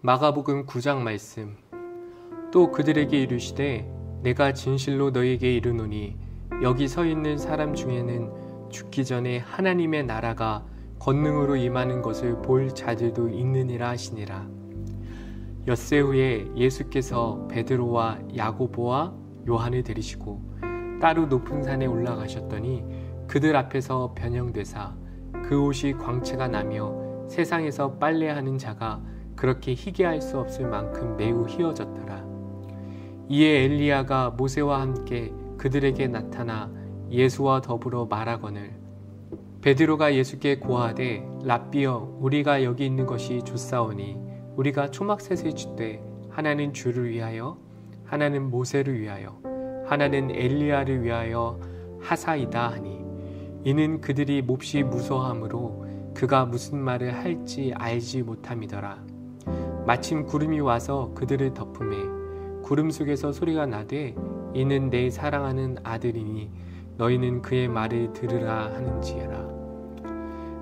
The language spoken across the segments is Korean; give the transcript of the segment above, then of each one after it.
마가복음 9장 말씀. 또 그들에게 이르시되 내가 진실로 너희에게 이르노니 여기 서 있는 사람 중에는 죽기 전에 하나님의 나라가 권능으로 임하는 것을 볼 자들도 있느니라 하시니라. 엿새 후에 예수께서 베드로와 야고보와 요한을 데리시고 따로 높은 산에 올라가셨더니 그들 앞에서 변형되사 그 옷이 광채가 나며 세상에서 빨래하는 자가 그렇게 희게할 수 없을 만큼 매우 희어졌더라. 이에 엘리야가 모세와 함께 그들에게 나타나 예수와 더불어 말하거늘 베드로가 예수께 고하되 랍비여 우리가 여기 있는 것이 좋사오니 우리가 초막셋을 짓되 하나는 주를 위하여 하나는 모세를 위하여 하나는 엘리야를 위하여 하사이다 하니 이는 그들이 몹시 무서워하므로 그가 무슨 말을 할지 알지 못함이더라. 마침 구름이 와서 그들을 덮음에 구름 속에서 소리가 나되 이는 내 사랑하는 아들이니 너희는 그의 말을 들으라 하는지라.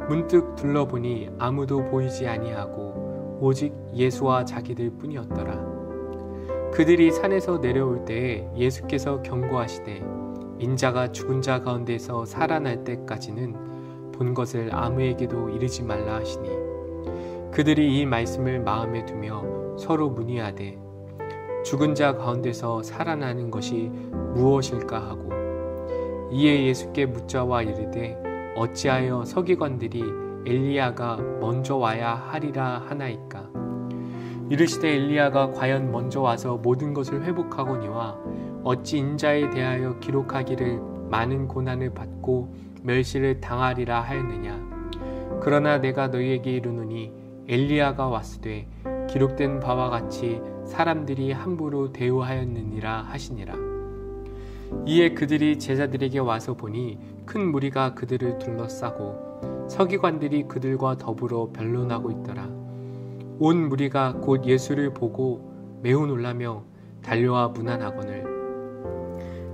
문득 둘러보니 아무도 보이지 아니하고 오직 예수와 자기들 뿐이었더라. 그들이 산에서 내려올 때에 예수께서 경고하시되 인자가 죽은 자 가운데서 살아날 때까지는 본 것을 아무에게도 이르지 말라 하시니 그들이 이 말씀을 마음에 두며 서로 문의하되 죽은 자 가운데서 살아나는 것이 무엇일까 하고 이에 예수께 묻자와 이르되 어찌하여 서기관들이 엘리야가 먼저 와야 하리라 하나이까. 이르시되 엘리야가 과연 먼저 와서 모든 것을 회복하거니와 어찌 인자에 대하여 기록하기를 많은 고난을 받고 멸시를 당하리라 하였느냐. 그러나 내가 너희에게 이르노니 엘리야가 왔으되 기록된 바와 같이 사람들이 함부로 대우하였느니라 하시니라. 이에 그들이 제자들에게 와서 보니 큰 무리가 그들을 둘러싸고 서기관들이 그들과 더불어 변론하고 있더라. 온 무리가 곧 예수를 보고 매우 놀라며 달려와 문안하거늘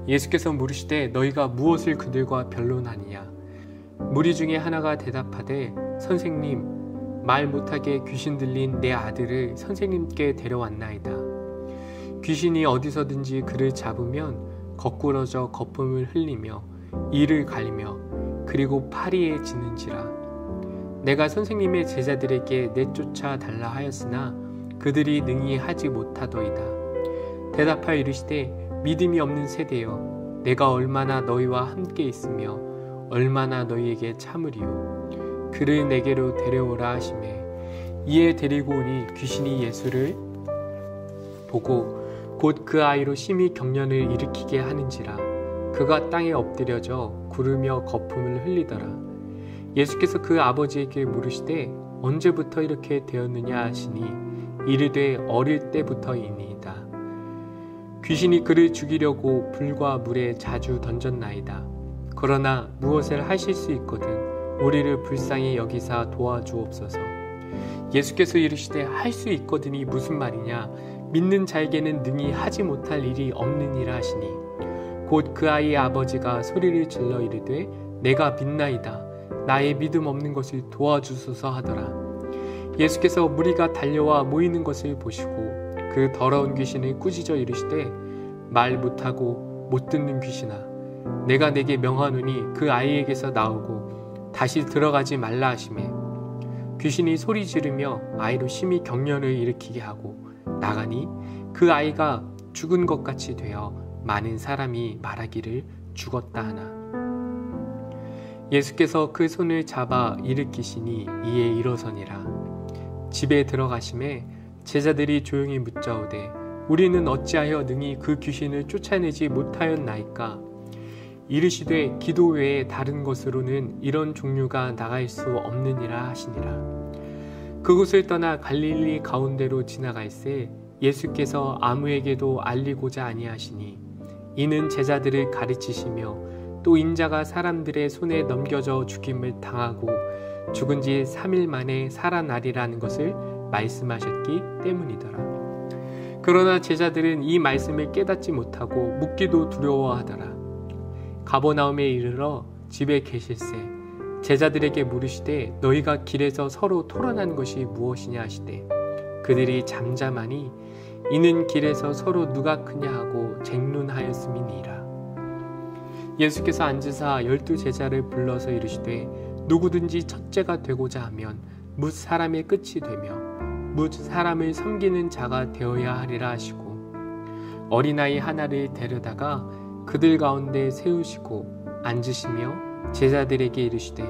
예수께서 물으시되 너희가 무엇을 그들과 변론하느냐. 무리 중에 하나가 대답하되 선생님 말 못하게 귀신 들린 내 아들을 선생님께 데려왔나이다. 귀신이 어디서든지 그를 잡으면 거꾸러져 거품을 흘리며 이를 갈리며 그리고 파리에 지는지라. 내가 선생님의 제자들에게 내쫓아 달라 하였으나 그들이 능히 하지 못하더이다. 대답하여 이르시되 믿음이 없는 세대여 내가 얼마나 너희와 함께 있으며 얼마나 너희에게 참으리요. 그를 내게로 데려오라 하시매 이에 데리고 오니 귀신이 예수를 보고 곧 그 아이로 심히 경련을 일으키게 하는지라. 그가 땅에 엎드려져 구르며 거품을 흘리더라. 예수께서 그 아버지에게 물으시되 언제부터 이렇게 되었느냐 하시니 이르되 어릴 때부터이니이다. 귀신이 그를 죽이려고 불과 물에 자주 던졌나이다. 그러나 무엇을 하실 수 있거든 우리를 불쌍히 여기사 도와주옵소서. 예수께서 이르시되 할 수 있거든이 무슨 말이냐. 믿는 자에게는 능히 하지 못할 일이 없느니라 하시니 곧 그 아이의 아버지가 소리를 질러 이르되 내가 믿나이다. 나의 믿음 없는 것을 도와주소서 하더라. 예수께서 무리가 달려와 모이는 것을 보시고 그 더러운 귀신을 꾸짖어 이르시되 말 못하고 못 듣는 귀신아 내가 내게 명하노니 그 아이에게서 나오고 다시 들어가지 말라 하시매 귀신이 소리 지르며 아이로 심히 경련을 일으키게 하고 나가니 그 아이가 죽은 것 같이 되어 많은 사람이 말하기를 죽었다 하나. 예수께서 그 손을 잡아 일으키시니 이에 일어서니라. 집에 들어가심에 제자들이 조용히 묻자오되 우리는 어찌하여 능히 그 귀신을 쫓아내지 못하였나이까. 이르시되 기도 외에 다른 것으로는 이런 종류가 나갈 수 없느니라 하시니라. 그곳을 떠나 갈릴리 가운데로 지나갈새 예수께서 아무에게도 알리고자 아니하시니 이는 제자들을 가르치시며 또 인자가 사람들의 손에 넘겨져 죽임을 당하고 죽은 지 3일 만에 살아나리라는 것을 말씀하셨기 때문이더라. 그러나 제자들은 이 말씀을 깨닫지 못하고 묻기도 두려워하더라. 가버나움에 이르러 집에 계실새 제자들에게 물으시되 너희가 길에서 서로 토론하는 것이 무엇이냐 하시되 그들이 잠잠하니 이는 길에서 서로 누가 크냐 하고 쟁론하였음이니라. 예수께서 앉으사 12 제자를 불러서 이르시되 누구든지 첫째가 되고자 하면 뭇 사람의 끝이 되며 뭇 사람을 섬기는 자가 되어야 하리라 하시고 어린아이 하나를 데려다가 그들 가운데 세우시고 앉으시며 제자들에게 이르시되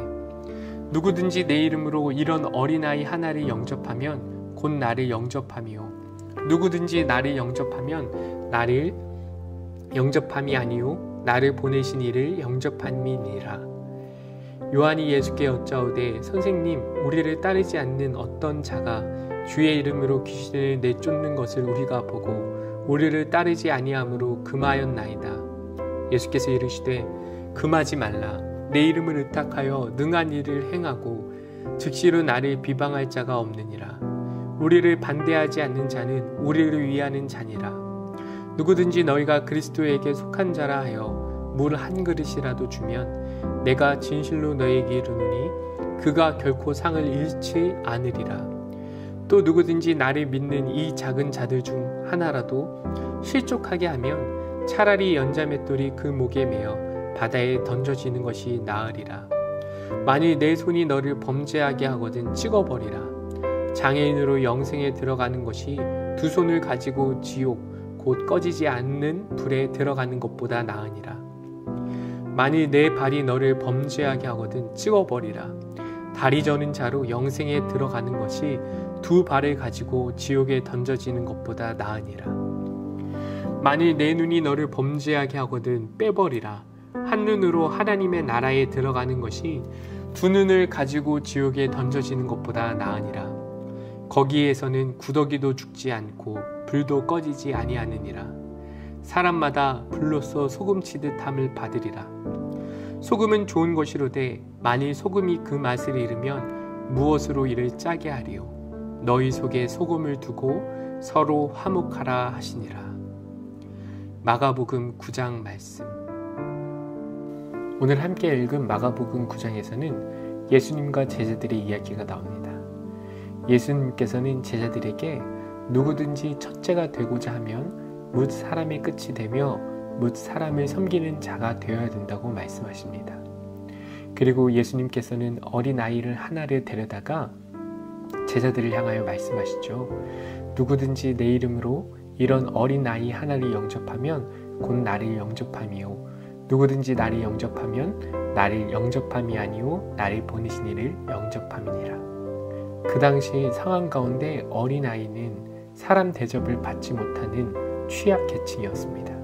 누구든지 내 이름으로 이런 어린아이 하나를 영접하면 곧 나를 영접함이요 누구든지 나를 영접하면 나를 영접함이 아니요 나를 보내신 이를 영접함이니라. 요한이 예수께 여짜오되 선생님 우리를 따르지 않는 어떤 자가 주의 이름으로 귀신을 내쫓는 것을 우리가 보고 우리를 따르지 아니하므로 금하였나이다. 예수께서 이르시되 금하지 말라. 내 이름을 의탁하여 능한 일을 행하고 즉시로 나를 비방할 자가 없느니라. 우리를 반대하지 않는 자는 우리를 위하는 자니라. 누구든지 너희가 그리스도에게 속한 자라 하여 물 한 그릇이라도 주면 내가 진실로 너희에게 이르노니 그가 결코 상을 잃지 않으리라. 또 누구든지 나를 믿는 이 작은 자들 중 하나라도 실족하게 하면 차라리 연자맷돌이 그 목에 매어 바다에 던져지는 것이 나으리라. 만일 내 손이 너를 범죄하게 하거든 찍어버리라. 장애인으로 영생에 들어가는 것이 두 손을 가지고 지옥 곧 꺼지지 않는 불에 들어가는 것보다 나으니라. 만일 내 발이 너를 범죄하게 하거든 찍어버리라. 다리 저는 자로 영생에 들어가는 것이 두 발을 가지고 지옥에 던져지는 것보다 나으니라. 만일 내 눈이 너를 범죄하게 하거든 빼버리라. 한 눈으로 하나님의 나라에 들어가는 것이 두 눈을 가지고 지옥에 던져지는 것보다 나으니라. 거기에서는 구더기도 죽지 않고 불도 꺼지지 아니하느니라. 사람마다 불로써 소금치듯 함을 받으리라. 소금은 좋은 것이로되 만일 소금이 그 맛을 잃으면 무엇으로 이를 짜게 하리요. 너희 속에 소금을 두고 서로 화목하라 하시니라. 마가복음 9장 말씀. 오늘 함께 읽은 마가복음 9장에서는 예수님과 제자들의 이야기가 나옵니다. 예수님께서는 제자들에게 누구든지 첫째가 되고자 하면 뭇 사람의 끝이 되며 뭇 사람을 섬기는 자가 되어야 된다고 말씀하십니다. 그리고 예수님께서는 어린아이를 하나를 데려다가 제자들을 향하여 말씀하시죠. 누구든지 내 이름으로 이런 어린아이 하나를 영접하면 곧 나를 영접함이요 누구든지 나를 영접하면 나를 영접함이 아니요 나를 보내신 이를 영접함이니라. 그 당시 상황 가운데 어린아이는 사람 대접을 받지 못하는 취약 계층이었습니다.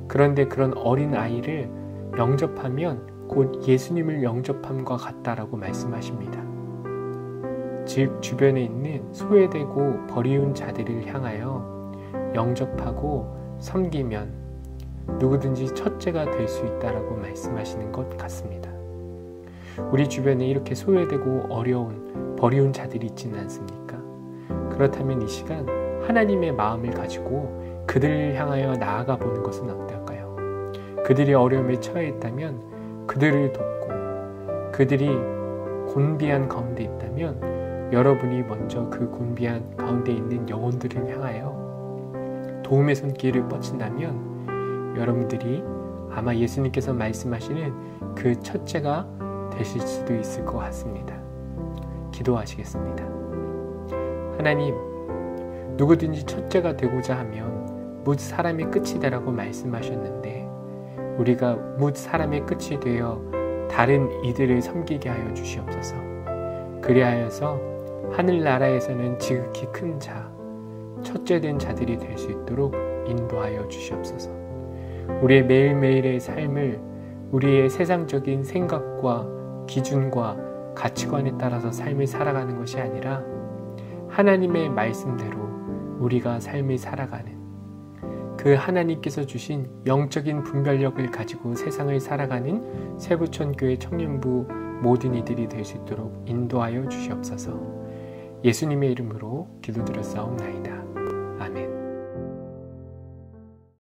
그런데 그런 어린아이를 영접하면 곧 예수님을 영접함과 같다라고 말씀하십니다. 즉 주변에 있는 소외되고 버리운 자들을 향하여 영접하고 섬기면 누구든지 첫째가 될 수 있다라고 말씀하시는 것 같습니다. 우리 주변에 이렇게 소외되고 어려운 버리운 자들이 있지는 않습니까? 그렇다면 이 시간 하나님의 마음을 가지고 그들을 향하여 나아가 보는 것은 어떨까요? 그들이 어려움에 처해 있다면 그들을 돕고 그들이 곤비한 가운데 있다면 여러분이 먼저 그 곤비한 가운데 있는 영혼들을 향하여 도움의 손길을 뻗친다면 여러분들이 아마 예수님께서 말씀하시는 그 첫째가 되실 수도 있을 것 같습니다. 기도하시겠습니다. 하나님, 누구든지 첫째가 되고자 하면 뭇 사람의 끝이 되라고 말씀하셨는데 우리가 뭇 사람의 끝이 되어 다른 이들을 섬기게 하여 주시옵소서. 그리하여서 하늘나라에서는 지극히 큰 자, 첫째 된 자들이 될 수 있도록 인도하여 주시옵소서. 우리의 매일매일의 삶을 우리의 세상적인 생각과 기준과 가치관에 따라서 삶을 살아가는 것이 아니라 하나님의 말씀대로 우리가 삶을 살아가는 그 하나님께서 주신 영적인 분별력을 가지고 세상을 살아가는 세부천교회 청년부 모든 이들이 될 수 있도록 인도하여 주시옵소서. 예수님의 이름으로 기도드렸사옵나이다.